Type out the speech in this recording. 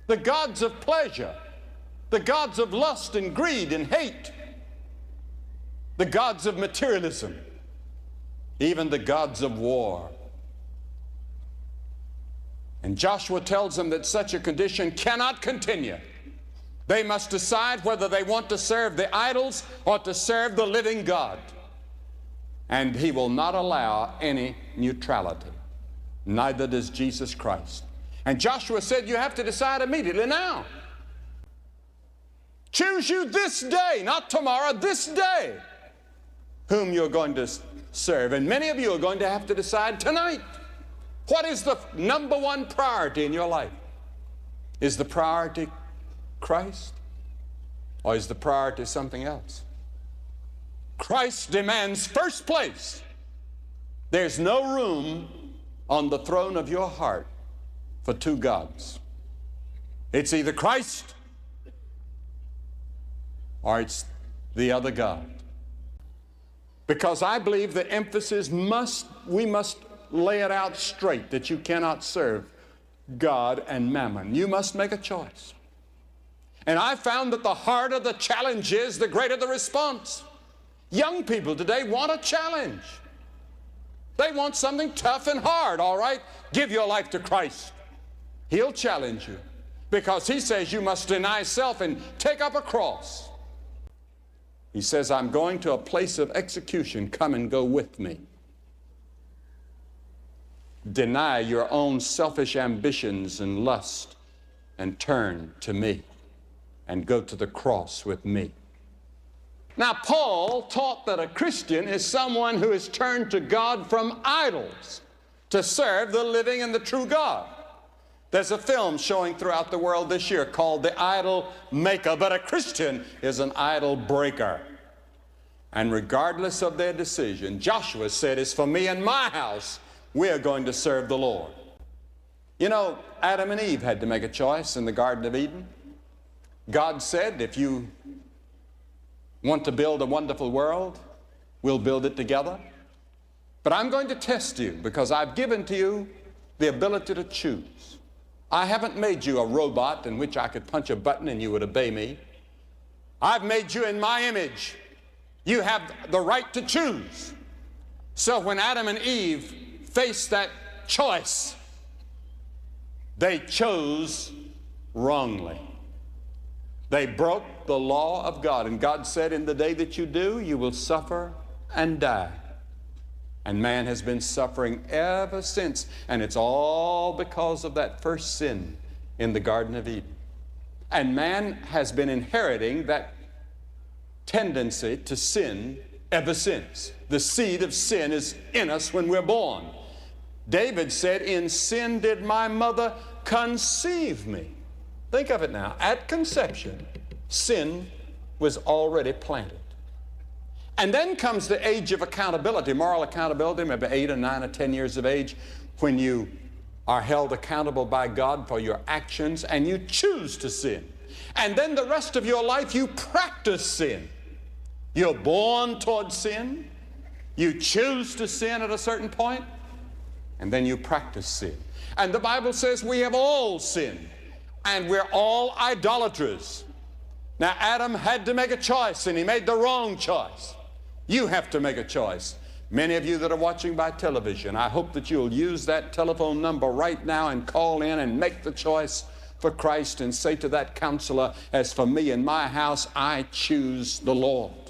the gods of pleasure, the gods of lust and greed and hate, the gods of materialism, even the gods of war. And Joshua tells them that such a condition cannot continue. They must decide whether they want to serve the idols or to serve the living God. And he will not allow any neutrality. Neither does Jesus Christ. And Joshua said, you have to decide immediately now. Choose you this day, not tomorrow, this day, whom you're going to serve. And many of you are going to have to decide tonight. What is the number one priority in your life? Is the priority Christ? Or is the priority something else? Christ demands first place. There's no room on the throne of your heart for two gods. It's either Christ or it's the other God. Because I believe the emphasis we must lay it out straight that you cannot serve God and mammon. You must make a choice. And I found that the harder the challenge is, the greater the response. Young people today want a challenge. They want something tough and hard, all right? Give your life to Christ. He'll challenge you because he says you must deny self and take up a cross. He says, I'm going to a place of execution. Come and go with me. Deny your own selfish ambitions and lust and turn to me and go to the cross with me. Now, Paul taught that a Christian is someone who has turned to God from idols to serve the living and the true God. There's a film showing throughout the world this year called The Idol Maker, but a Christian is an idol breaker. And regardless of their decision, Joshua said, "It's for me and my house, we're going to serve the Lord." You know, Adam and Eve had to make a choice in the Garden of Eden. God said, if you want to build a wonderful world, we'll build it together. But I'm going to test you because I've given to you the ability to choose. I haven't made you a robot in which I could punch a button and you would obey me. I've made you in my image. You have the right to choose. So when Adam and Eve faced that choice, they chose wrongly. They broke the law of God. And God said, in the day that you do, you will suffer and die. And man has been suffering ever since. And it's all because of that first sin in the Garden of Eden. And man has been inheriting that tendency to sin ever since. The seed of sin is in us when we're born. David said, in sin did my mother conceive me. Think of it now. At conception, sin was already planted. And then comes the age of accountability, moral accountability, maybe 8 or 9 or 10 years of age, when you are held accountable by God for your actions and you choose to sin. And then the rest of your life you practice sin. You're born towards sin. You choose to sin at a certain point, and then you practice sin. And the Bible says we have all sinned. And we're all idolaters. Now, Adam had to make a choice, and he made the wrong choice. You have to make a choice. Many of you that are watching by television, I hope that you'll use that telephone number right now and call in and make the choice for Christ and say to that counselor, as for me and my house, I choose the Lord.